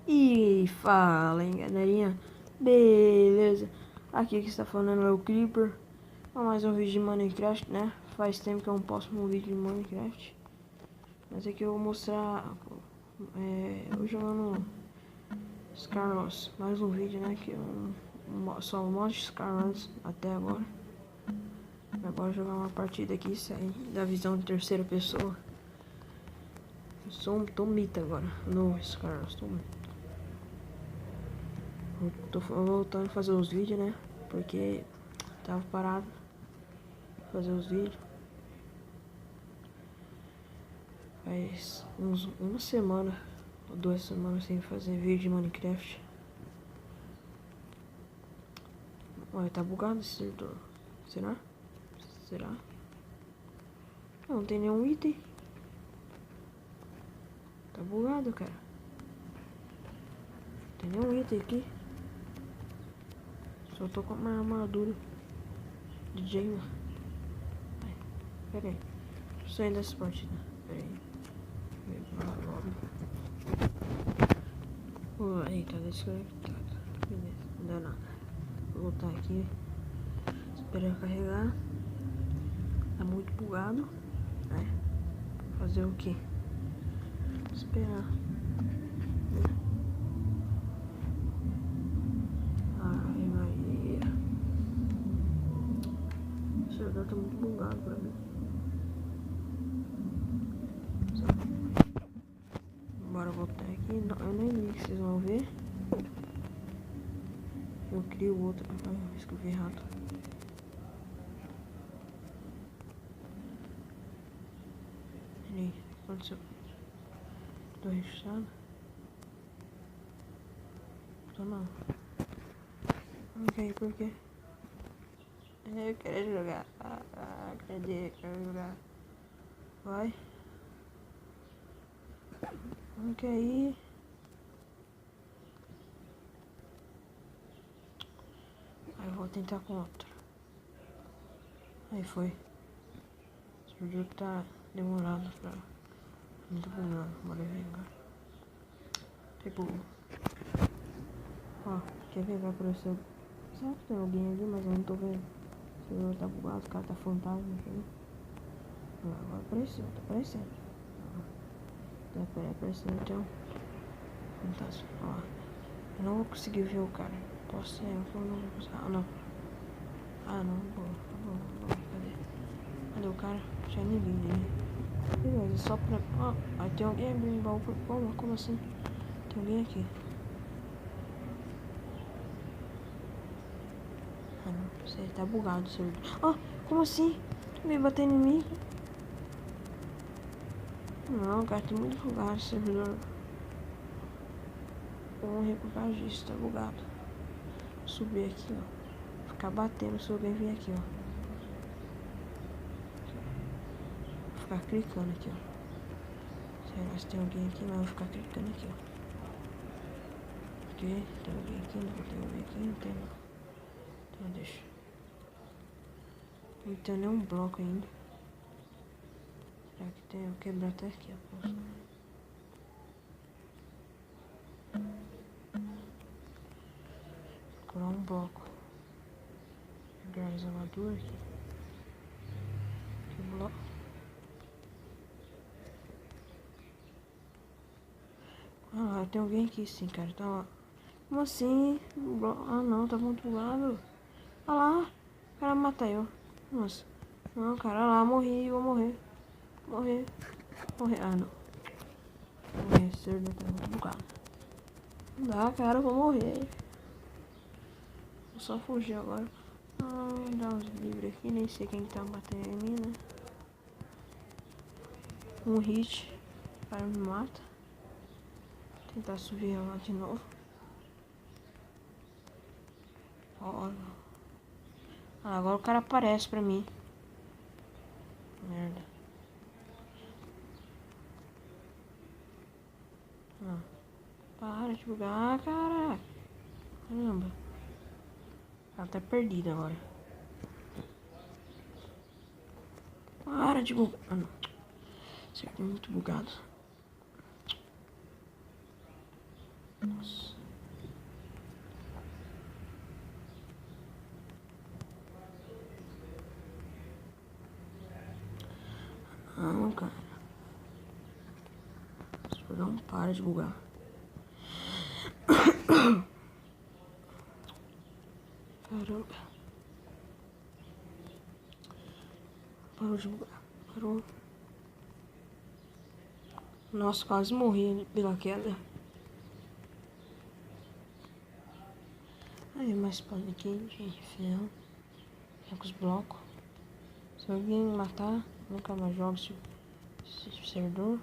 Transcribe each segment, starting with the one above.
E fala, hein, galerinha, beleza? Aqui que está falando é o Creeper. Mais um vídeo de Minecraft, né? Faz tempo que eu não posto um vídeo de Minecraft, mas aqui eu vou mostrar eu jogando Skyros. Mais um vídeo, né? Que só um monte de Skyros até agora. Agora jogar uma partida aqui, sair da visão de terceira pessoa. Tô mito agora no Skyros, tô mito. Tô voltando a fazer os vídeos, né? Porque tava parado fazer os vídeos. Faz uma semana ou 2 semanas sem fazer vídeo de Minecraft. Olha, tá bugado esse servidor. Será? Será? Não tem nenhum item. Tá bugado, cara. Não tem nenhum item aqui. Só tô com uma armadura de Jayla. Pera aí. Deixa eu sair dessa partida. Pera aí. Aí, tá desconectado. Beleza, não dá nada. Vou voltar aqui. Esperar carregar. Tá muito bugado. Fazer o que? Esperar. Ai, Maria. Esse servidor tá muito bugado pra mim. Bora voltar aqui. Eu nem li que vocês vão ver. Eu crio outro. Ai, eu escrevi errado. Peraí, o que aconteceu? Tô registrado? Tô não. Ok, por quê? Eu quero jogar. Cadê? Quero jogar. Vai. Ok aí. Aí eu vou tentar com outro. Aí foi. Esse vídeo tá demorado pra... Muito bugado. Bora ver agora. Tipo... Ó, quer ver? Vai aparecer... Será que tem alguém ali? Mas eu não tô vendo. O servidor tá bugado, os caras tá fantasma, entendeu? Agora apareceu, tá aparecendo. Tá aparecendo então. Fantasma, ó. Eu não vou conseguir ver o cara. Posso ser, eu não vou conseguir. Ah não, vou. Cadê o cara? Tinha ninguém ali. Beleza, só pra... Ó, aí tem alguém abrindo baú. Como assim? Tem alguém aqui. Ah não, sei, tá bugado o servidor. Ó, como assim? Tu veio batendo em mim? Não, cara, tem muito bugado o servidor. Eu vou morrer por causa disso, tá bugado. Vou subir aqui, ó. Ficar batendo se alguém vir aqui, ó. Vou ficar clicando aqui, ó. Será se tem alguém aqui? Mas eu vou ficar clicando aqui, ó. Ok, tem alguém aqui? Não tem alguém aqui? Não tem, não. Então deixa. Não tem nenhum bloco ainda. Será que tem? Eu vou quebrar até aqui, ó. Posso. Procurar um bloco. Pegar as armaduras aqui. Que bloco? Ah, tem alguém aqui sim, cara. Tá lá. Como assim? Ah não, tá muito bugado. Olha lá. O cara mata eu. Nossa. Não, cara, olha lá, morri, vou morrer. Morrer. Ah não. Morrer, esse servidor tá muito bugado. Não dá, cara, eu vou morrer. Vou só fugir agora. Dá uns livros aqui, nem sei quem tá batendo em mim, né? Um hit. O cara me mata. Tentar subir lá de novo. Ó. Agora o cara aparece pra mim. Merda. Para de bugar, cara. Caramba. Ela tá perdida agora. Para de bugar. Ah, não. Isso aqui é muito bugado. Não, cara. Isso não para de bugar. Caramba. Parou de bugar. Parou. Nossa, quase morri pela queda. Aí, mais pode aqui de ferro. É com os blocos. Se alguém me matar, nunca mais jogo esse servidor.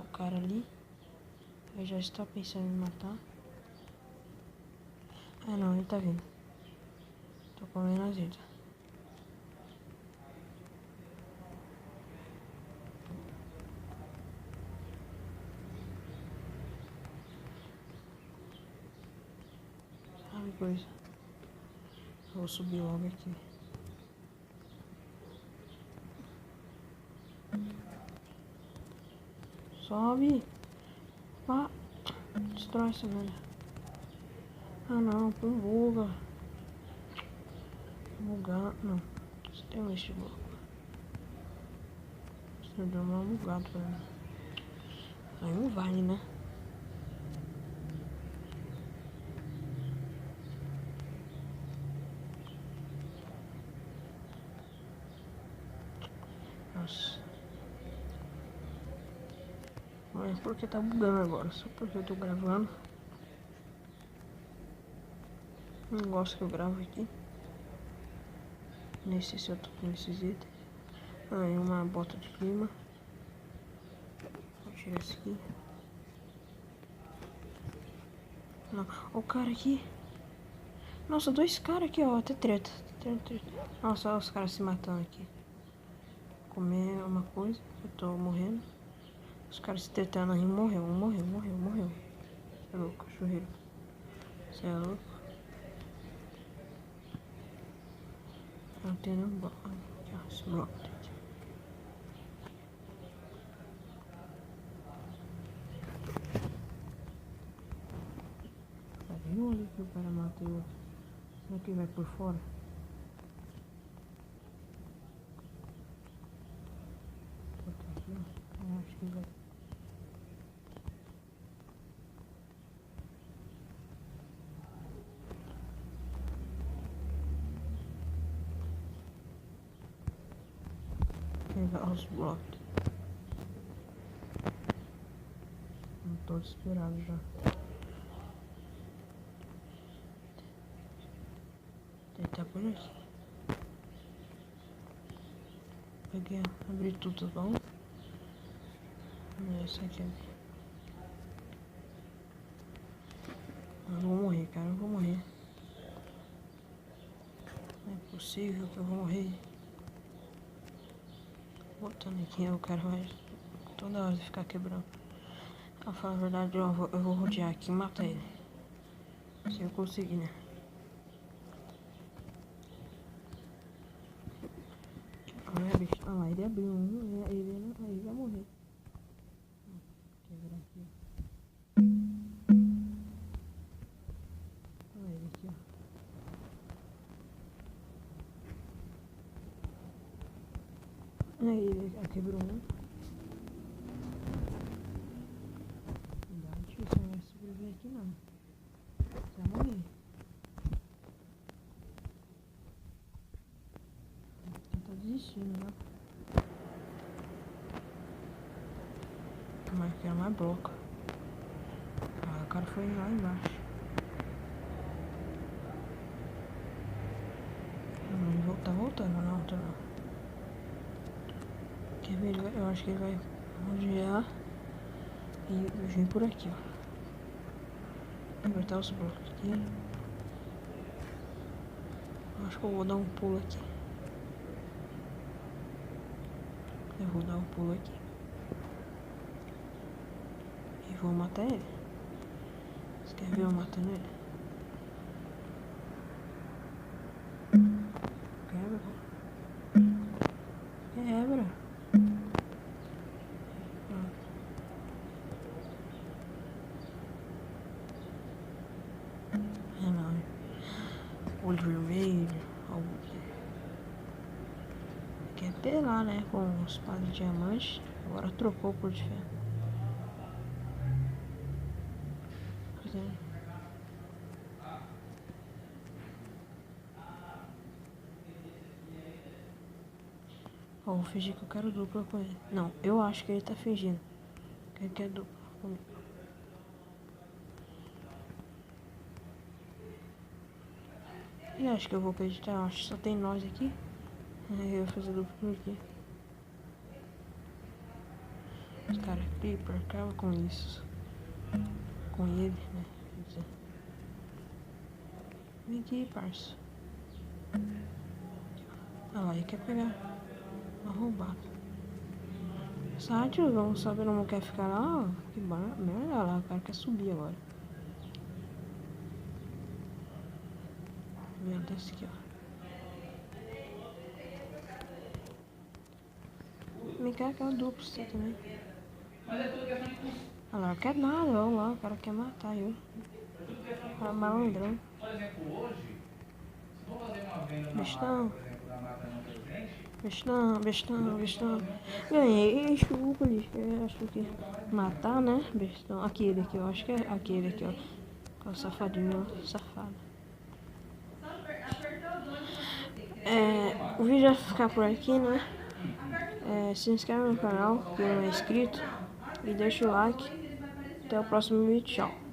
O cara ali. Eu já está pensando em me matar. Ah não, ele tá vindo. Tô comendo azeite. Sabe coisa? Eu vou subir logo aqui. Sobe. Ah, destrói essa merda. Ah não, com buga. Bugar, não. Você tem um este bloco. Você deu uma bugada pra mim. Aí não vale, né? Nossa. Mas por que tá bugando agora? Só porque eu tô gravando. Não gosto que eu gravo aqui. Nem sei se eu tô com esses itens. Aí uma bota de clima. Vou tirar esse aqui. Não. Ó o cara aqui. Nossa, dois caras aqui, ó. Até treta. Nossa, olha os caras se matando aqui. Comer uma coisa. Eu tô morrendo. Os caras se tretando aí. Morreu. Você é louco, churreiro. Você é louco. Não tem nenhum bloco. Aqui, ó. Esse bloco. Viu ali que o cara matou o outro? Será que vai por fora? Aqui, ó. Eu acho que vai. Pegar os blocos. Não tô desesperado já. Tentar por aqui. Peguei, abri tudo, tá bom? Essa aqui. Eu vou morrer, cara. Eu vou morrer. Não é possível que eu vou morrer. Botando aqui, o cara vai toda hora ficar quebrando. Pra falar a verdade, eu vou rodear aqui e matar ele. Se eu conseguir, né? Olha, bicho. Ah lá, ele abriu um. Ele vai morrer. Quebrar aqui, ó. Olha ele aqui, ó. Aí ele quebrou um. Não dá difícil, não vai sobreviver aqui não. Você vai morrer. Ele tá desistindo, né? Mas eu quero mais bloco. Ah, o cara foi lá embaixo. Não, tá voltando, não, tá não. Quer ver? Eu acho que ele vai rodear e vir por aqui, ó. Apertar os blocos aqui. Eu acho que eu vou dar um pulo aqui. Eu vou dar um pulo aqui. E vou matar ele. Você quer ver eu matando ele? Quebra. Quebra. É não. Olho vermelho. Quer ter lá, né? Com espada de diamante. Agora trocou por de ferro. Ó, vou fingir que eu quero dupla com ele. Não, eu acho que ele tá fingindo que ele quer dupla comigo. E acho que eu vou acreditar. Eu acho que só tem nós aqui. Aí eu vou fazer dupla por aqui. Os caras Creeper, acaba com isso. Com ele, né? Quer dizer. Vem aqui, parça. Ah lá, ele quer pegar. Arrombado. Sai, tiozão, sabe, não quer ficar lá, ó. Que merda lá, o cara quer subir agora. Meu Deus, aqui, ó. Me quer que eu duplo você também. Olha lá, não quer nada, olha lá, o cara quer matar eu. Cara malandrão. Bestão. Bestão, bestão, bestão. Ganhei, chupa, lixo. Eu acho que matar, né? Bestão. Aquele aqui, eu acho que é aquele aqui, ó. O safadinho, safado. O vídeo vai ficar por aqui, né? Se inscreve no canal, quem não é inscrito. E deixa o like. Até o próximo vídeo. Tchau.